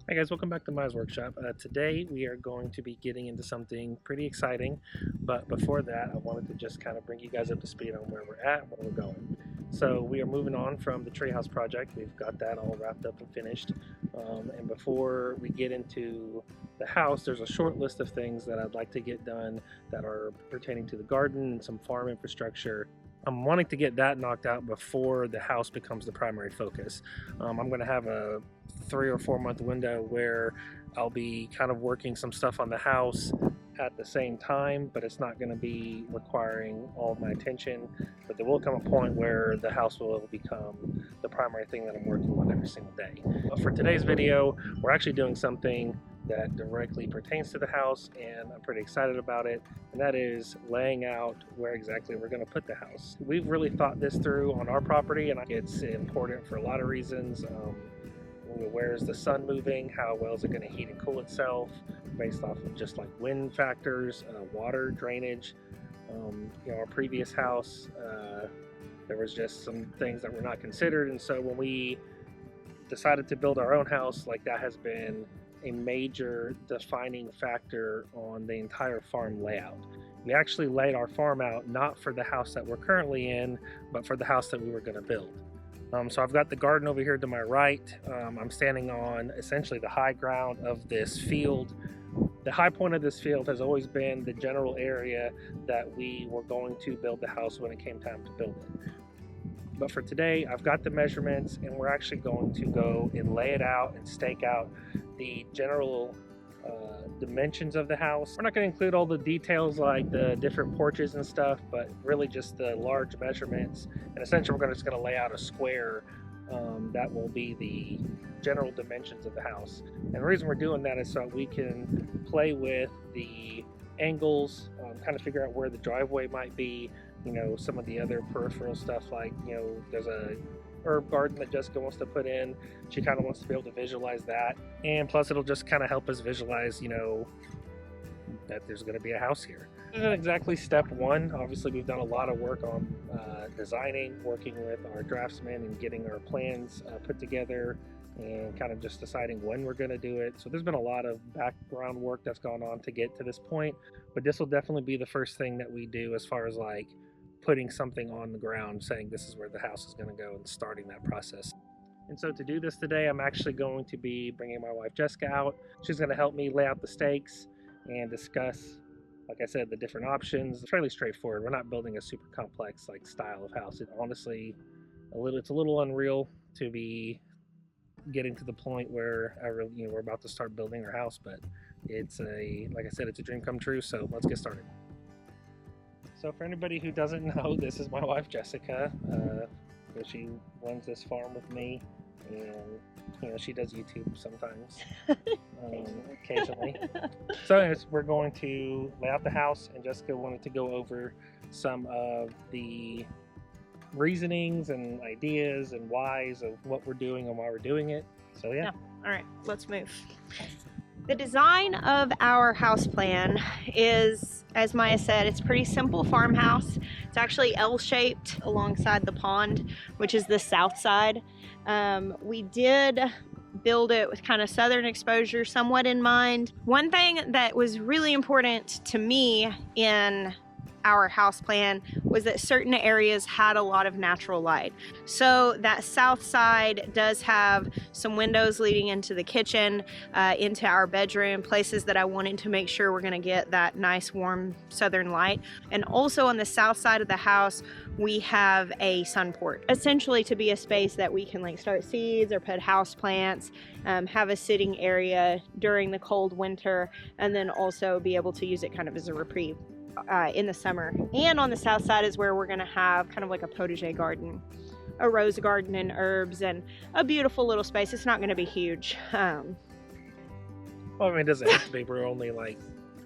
Hi guys, welcome back to Maya's Workshop. Today we are going to be getting into something pretty exciting, but before that I wanted to just kind of bring you guys up to speed on where we're at and where we're going. So we are moving on from the treehouse project. We've got that all wrapped up and finished. And before we get into the house, there's a short list of things that I'd like to get done that are pertaining to the garden and some farm infrastructure. I'm wanting to get that knocked out before the house becomes the primary focus. I'm going to have a 3 or 4 month window where I'll be kind of working some stuff on the house at the same time, but it's not going to be requiring all of my attention. But there will come a point where the house will become the primary thing that I'm working on every single day. But for today's video, we're actually doing something that directly pertains to the house, and I'm pretty excited about it, and that is laying out where exactly we're going to put the house. We've really thought this through on our property, and it's important for a lot of reasons. Where's the sun moving? How well is it going to heat and cool itself, based off of just like wind factors, water, drainage. Our previous house, there was just some things that were not considered, and so when we decided to build our own house, like that has been a major defining factor on the entire farm layout. We actually laid our farm out not for the house that we're currently in, but for the house that we were going to build. So I've got the garden over here to my right. I'm standing on essentially the high ground of this field. The high point of this field has always been the general area that we were going to build the house when it came time to build it. But for today, I've got the measurements, and we're actually going to go and lay it out and stake out the general dimensions of the house. We're not going to include all the details like the different porches and stuff, but really just the large measurements. And essentially, we're just going to lay out a square that will be the general dimensions of the house. And the reason we're doing that is so we can play with the angles, kind of figure out where the driveway might be, some of the other peripheral stuff, like, there's a herb garden that Jessica wants to put in. She kind of wants to be able to visualize that, and plus it'll just kind of help us visualize, that there's going to be a house here. This isn't exactly step one. Obviously, we've done a lot of work on designing, working with our draftsman and getting our plans put together, and kind of just deciding when we're going to do it. So there's been a lot of background work that's gone on to get to this point, but this will definitely be the first thing that we do as far as like putting something on the ground, saying this is where the house is going to go, and starting that process. And so to do this today, I'm actually going to be bringing my wife Jessica out. She's going to help me lay out the stakes and discuss, like I said, the different options. It's fairly straightforward. We're not building a super complex like style of house. It honestly, it's a little unreal to be getting to the point where we're about to start building our house, but like I said, it's a dream come true. So let's get started. So for anybody who doesn't know, this is my wife Jessica. She runs this farm with me, and she does YouTube sometimes, occasionally. So anyways, we're going to lay out the house, and Jessica wanted to go over some of the reasonings and ideas and whys of what we're doing and why we're doing it. So yeah. All right, let's move. The design of our house plan is, as Maya said, it's a pretty simple farmhouse. It's actually L-shaped alongside the pond, which is the south side. We did build it with kind of southern exposure somewhat in mind. One thing that was really important to me in our house plan was that certain areas had a lot of natural light. So that south side does have some windows leading into the kitchen, into our bedroom, places that I wanted to make sure we're going to get that nice warm southern light. And also on the south side of the house, we have a sun port, essentially to be a space that we can like start seeds or put house plants, have a sitting area during the cold winter, and then also be able to use it kind of as a reprieve in the summer. And on the south side is where we're going to have kind of like a potager garden, a rose garden and herbs, and a beautiful little space. It's not going to be huge. Well, I mean, it doesn't have to be. We're only like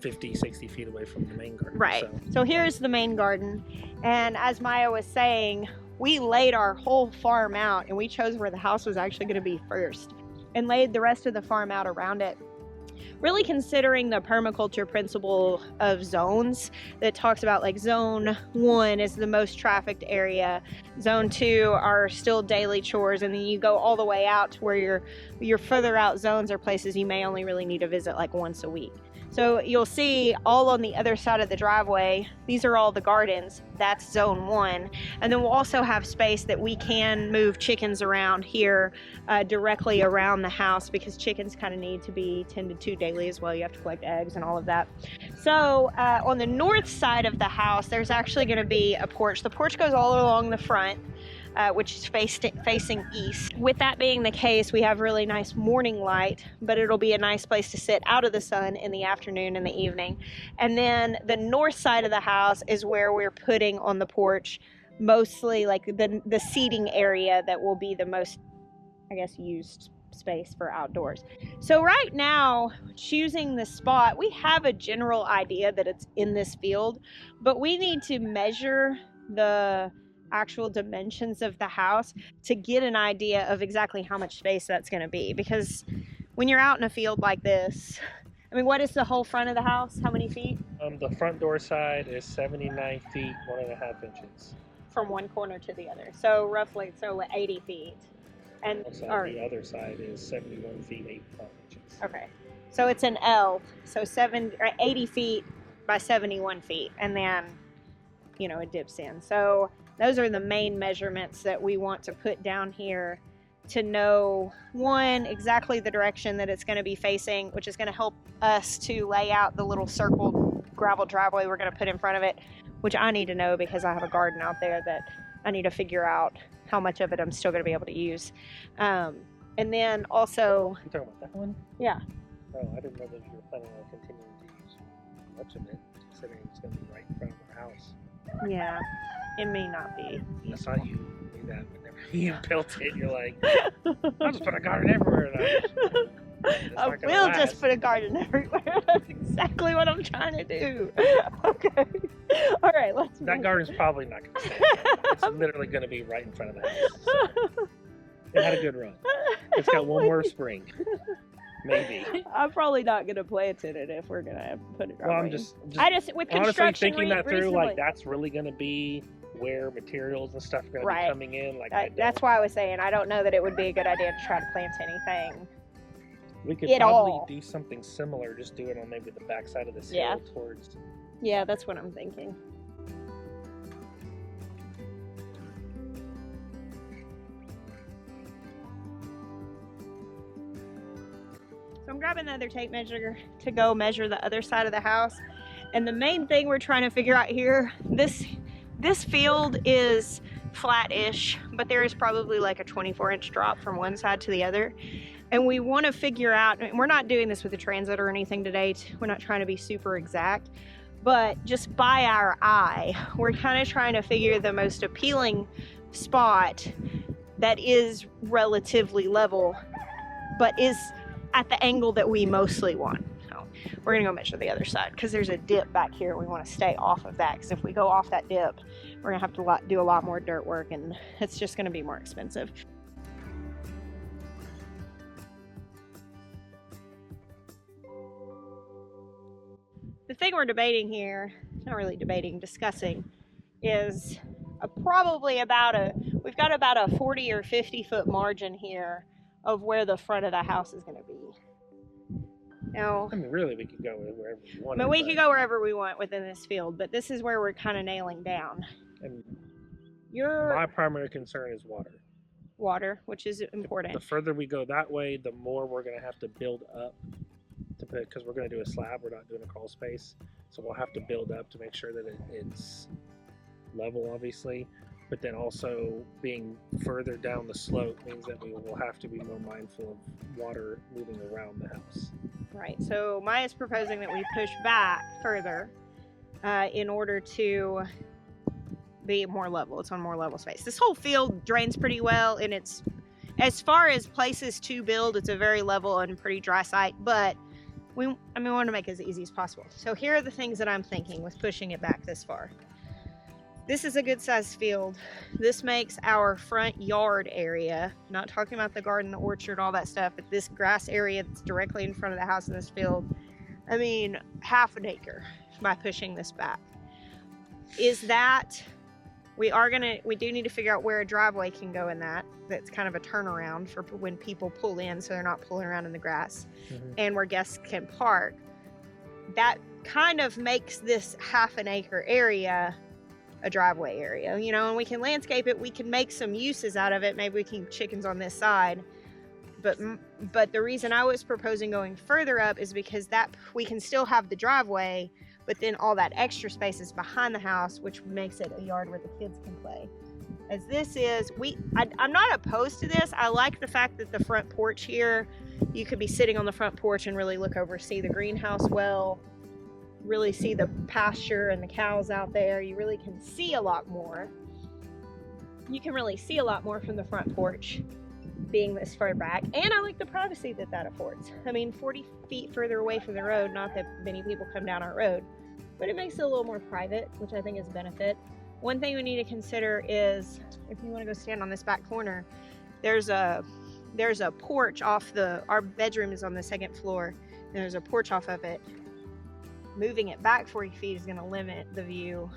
50, 60 feet away from the main garden. Right. So here's the main garden. And as Maya was saying, we laid our whole farm out, and we chose where the house was actually going to be first, and laid the rest of the farm out around it. really considering the permaculture principle of zones that talks about like zone 1 is the most trafficked area, zone 2 are still daily chores, and then you go all the way out to where your further out zones are places you may only really need to visit like once a week. So you'll see all on the other side of the driveway, these are all the gardens, that's zone 1. And then we'll also have space that we can move chickens around here directly around the house, because chickens kind of need to be tended to daily as well. You have to collect eggs and all of that. So on the north side of the house, there's actually going to be a porch. The porch goes all along the front, which is facing east. With that being the case, we have really nice morning light, but it'll be a nice place to sit out of the sun in the afternoon and the evening. And then the north side of the house is where we're putting on the porch mostly like the seating area that will be the most, I guess, used space for outdoors. So right now, choosing the spot, we have a general idea that it's in this field, but we need to measure the actual dimensions of the house to get an idea of exactly how much space that's going to be, because when you're out in a field like this, I mean, what is the whole front of the house? How many feet? The front door side is 79 feet 1.5 inches from one corner to the other, so roughly 80 feet. And the other side is 71 feet 8 inches. Okay, so it's an L, so 80 feet by 71 feet, and then it dips in. So those are the main measurements that we want to put down here to know, one, exactly the direction that it's going to be facing, which is going to help us to lay out the little circled gravel driveway we're going to put in front of it, which I need to know because I have a garden out there that I need to figure out how much of it I'm still going to be able to use. And then also... You talking about that one? Yeah. Oh, I didn't know that you were planning on continuing to use much of it, considering it's going to be right in front of our house. Yeah, it may not be. I saw you do that whenever you built it. You're like, I'll just put a garden everywhere. I will just put a garden everywhere. That's exactly what I'm trying to do. Okay. All right, let's move. That garden's probably not going to stay. It's literally going to be right in front of the house. So. It had a good run. It's got one more spring. Maybe. I'm probably not going to plant in it if we're going to put it. Well, I'm just with honestly thinking that through. Recently. Like that's really going to be where materials and stuff are going to be coming in. Like that's why I was saying I don't know that it would be a good idea to try to plant anything. We could probably do something similar. Just do it on maybe the back side of this hill towards. Yeah, that's what I'm thinking. So I'm grabbing the other tape measure to go measure the other side of the house. And the main thing we're trying to figure out here, this field is flat-ish, but there is probably like a 24-inch drop from one side to the other. And we want to figure out, and we're not doing this with a transit or anything today, we're not trying to be super exact, but just by our eye, we're kind of trying to figure the most appealing spot that is relatively level, but is at the angle that we mostly want. So we're gonna go measure the other side because there's a dip back here. We want to stay off of that because if we go off that dip, we're gonna have to do a lot more dirt work and it's just gonna be more expensive. The thing we're debating here, not really debating, discussing, is we've got about a 40 or 50 foot margin here of where the front of the house is going to be. Now, I mean, really, we could go wherever we want. But we could go wherever we want within this field, but this is where we're kind of nailing down. And my primary concern is water. Water, which is important. The further we go that way, the more we're going to have to build up to put, because we're going to do a slab, we're not doing a crawl space. So we'll have to build up to make sure that it's level, obviously. But then also being further down the slope means that we will have to be more mindful of water moving around the house. Right, so Maya's proposing that we push back further in order to be more level. It's on more level space. This whole field drains pretty well, and it's, as far as places to build, it's a very level and pretty dry site, but we want to make it as easy as possible. So here are the things that I'm thinking with pushing it back this far. This is a good sized field. This makes our front yard area, not talking about the garden, the orchard, all that stuff, but this grass area that's directly in front of the house in this field, I mean, half an acre by pushing this back. Is that, we do need to figure out where a driveway can go in that. That's kind of a turnaround for when people pull in so they're not pulling around in the grass, and where guests can park. That kind of makes this half an acre area a driveway area, you know, and we can landscape it. We can make some uses out of it. Maybe we can keep chickens on this side. But the reason I was proposing going further up is because that we can still have the driveway, but then all that extra space is behind the house, which makes it a yard where the kids can play. As this is, I'm not opposed to this. I like the fact that the front porch here, you could be sitting on the front porch and really look over, see the greenhouse well, really see the pasture and the cows out there. You really can see a lot more. You can really see a lot more from the front porch being this far back, and I like the privacy that that affords. I mean, 40 feet further away from the road, not that many people come down our road, but it makes it a little more private, which I think is a benefit. One thing we need to consider is if you want to go stand on this back corner, there's a porch off our bedroom is on the second floor, and there's a porch off of it. Moving it back 40 feet is going to limit the view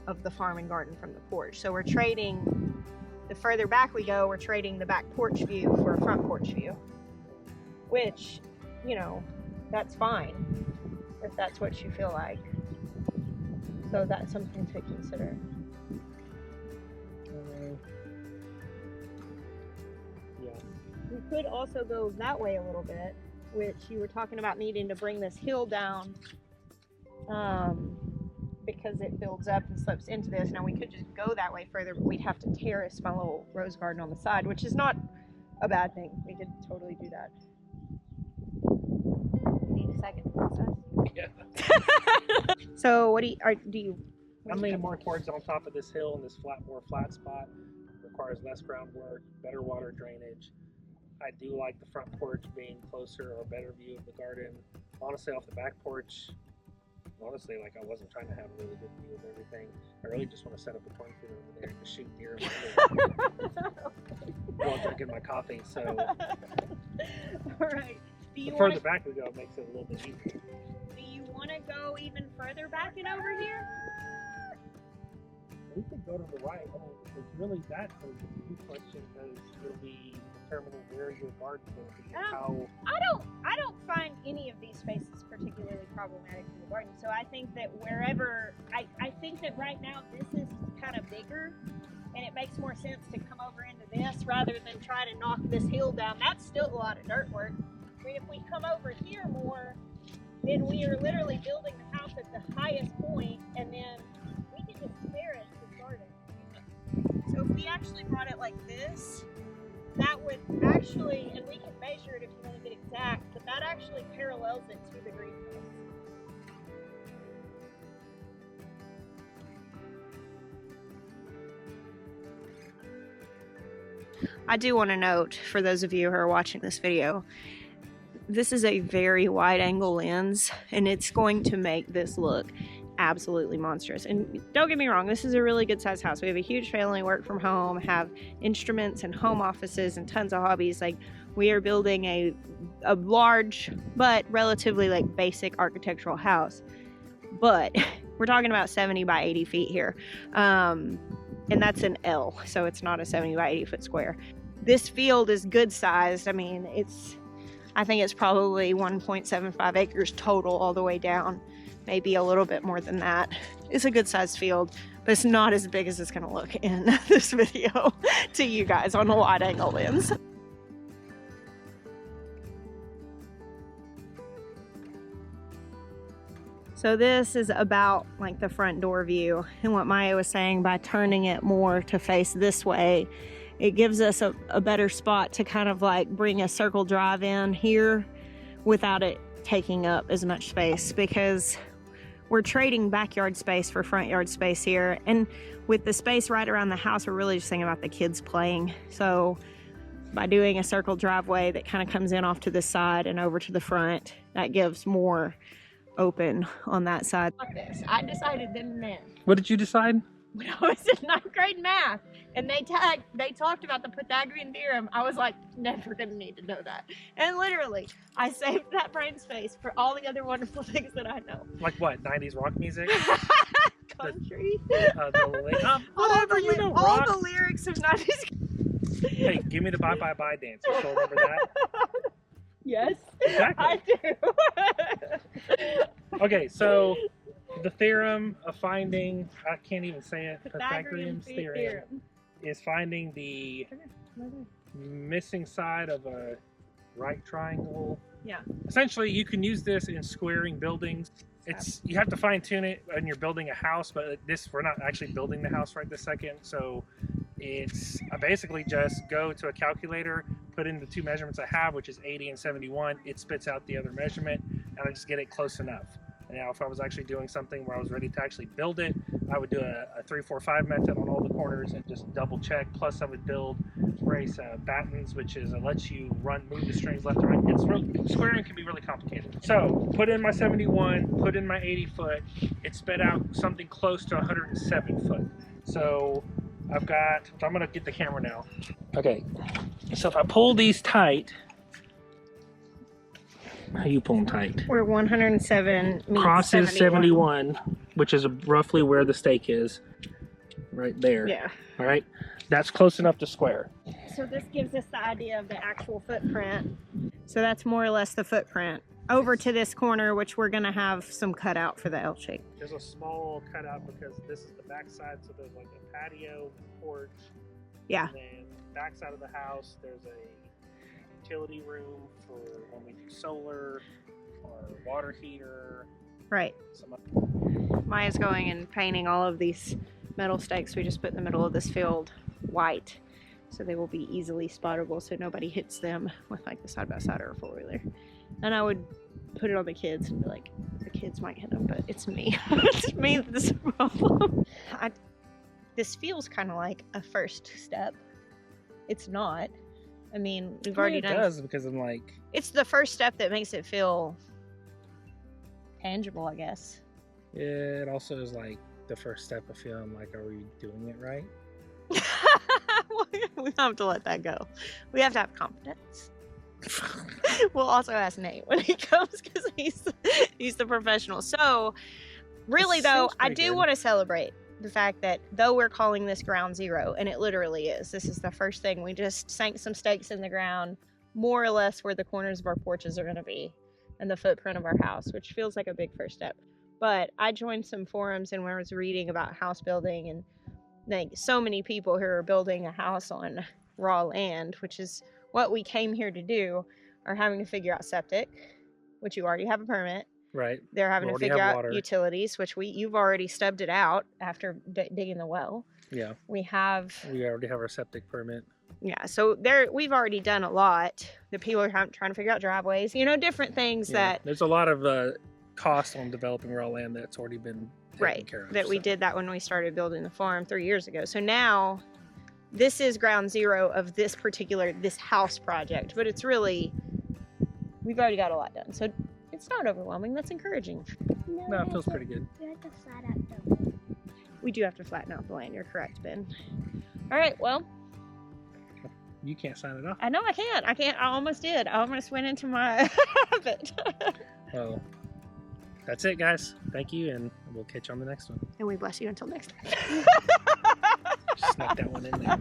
of the farm and garden from the porch. So we're trading, the further back we go, we're trading the back porch view for a front porch view, which, you know, that's fine if that's what you feel like. So that's something to consider. Yeah. We could also go that way a little bit, which you were talking about needing to bring this hill down because it builds up and slopes into this. Now we could just go that way further, but we'd have to terrace my little rose garden on the side, which is not a bad thing. We could totally do that. Need a second process? Yeah. So what do you I'm leaning more towards on top of this hill and this more flat spot. Requires less groundwork, better water drainage. I do like the front porch being closer or better view of the garden. Honestly, off the back porch, honestly, like I wasn't trying to have a really good view of everything. I really just want to set up a cornfield over there to shoot deer while drinking my coffee. So, all right. the further back we go, it makes it a little bit easier. Do you want to go even further back and over here? We could go to the right. I mean, because really that's a good question because it'll be determining where your garden's going to be and how. I don't find any of these spaces particularly problematic for the garden. So I think that wherever, I think that right now this is kind of bigger and it makes more sense to come over into this rather than try to knock this hill down. That's still a lot of dirt work. I mean, if we come over here more, then we are literally building the house at the highest point, and then we can just terrace the garden. So if we actually brought it like this, that would actually, and we can measure it if you want to get exact, but that actually parallels it to the greenhouse. I do want to note, for those of you who are watching this video, this is a very wide angle lens, and it's going to make this look absolutely monstrous. And don't get me wrong, this is a really good sized house. We have a huge family, work from home, have instruments and home offices and tons of hobbies. Like, we are building a large but relatively like basic architectural house, but we're talking about 70 by 80 feet here, and that's an L, so it's not a 70 by 80 foot square. This field is good sized. I mean, I think it's probably 1.75 acres total all the way down, maybe a little bit more than that. It's a good sized field, but it's not as big as it's going to look in this video to you guys on a wide angle lens. So this is about like the front door view, and what Maya was saying, by turning it more to face this way, it gives us a better spot to kind of like bring a circle drive in here without it taking up as much space, because we're trading backyard space for front yard space here. And with the space right around the house, we're really just thinking about the kids playing. So by doing a circle driveway that kind of comes in off to the side and over to the front, that gives more open on that side. Like this. I decided then and there. What did you decide? when I was in 9th grade math, and they talked about the Pythagorean theorem. I was like, never gonna need to know that. And literally, I saved that brain space for all the other wonderful things that I know. Like what? 90s rock music? Country. All the lyrics of 90s. Hey, give me the Bye Bye Bye dance. You still remember that? Yes, Exactly. I do. Okay, so the theorem of finding, I can't even say it, Pythagorean Pythagorean's theorem is finding the missing side of a right triangle. Yeah. Essentially, you can use this in squaring buildings. You have to fine tune it when you're building a house, but we're not actually building the house right this second. So I basically just go to a calculator, put in the two measurements I have, which is 80 and 71. It spits out the other measurement, and I just get it close enough. Now, if I was actually doing something where I was ready to actually build it, I would do a 3-4-5 method on all the corners and just double check. Plus, I would build brace battens, which is lets you move the strings left and right. Squaring can be really complicated. So, put in my 71, put in my 80 foot. It spit out something close to 107 foot. So, I'm gonna get the camera now. Okay, so if I pull these tight, how you pull them tight? We're 107 meets Crosses 71, which is roughly where the stake is, right there. Yeah. All right, that's close enough to square. So this gives us the idea of the actual footprint. So that's more or less the footprint. Over to this corner, which we're gonna have some cutout for the L shape. There's a small cutout because this is the back side, so there's like a patio, porch. Yeah. And then back side of the house, there's a utility room for when we do solar or water heater. Right. Maya's going and painting all of these metal stakes we just put in the middle of this field white, so they will be easily spottable so nobody hits them with like the side-by-side or a four-wheeler. And I would put it on the kids and be like, the kids might hit them, but it's me. It's me that's the problem. This feels kind of like a first step. It's not. I mean, we've already done. It does, because I'm like. It's the first step that makes it feel tangible, I guess. Yeah, it also is like the first step of feeling like, are we doing it right? We have to let that go. We have to have confidence. We'll also ask Nate when he comes because he's the professional. So, really though, I do want to celebrate the fact that though we're calling this ground zero, and it literally is, this is the first thing. We just sank some stakes in the ground, more or less where the corners of our porches are going to be and the footprint of our house, which feels like a big first step. But I joined some forums and when I was reading about house building, and like so many people who are building a house on raw land, which is what we came here to do, are having to figure out septic, which you already have a permit. Right. They're having to figure out water. Utilities, which you've already stubbed it out after digging the well. Yeah. We already have our septic permit. Yeah, so we've already done a lot. The people are trying to figure out driveways, different things that. There's a lot of cost on developing raw land that's already been taken care of. We did that when we started building the farm 3 years ago. So now this is ground zero of this house project, but it's really, we've already got a lot done. So it's not overwhelming. That's encouraging. No, it feels pretty good. You have to flat out the land. We do have to flatten out the land. You're correct, Ben. All right, well. You can't sign it off. I know I can't. I almost did. I almost went into my habit. Well, that's it, guys. Thank you, and we'll catch you on the next one. And we bless you until next time. Snuck that one in there.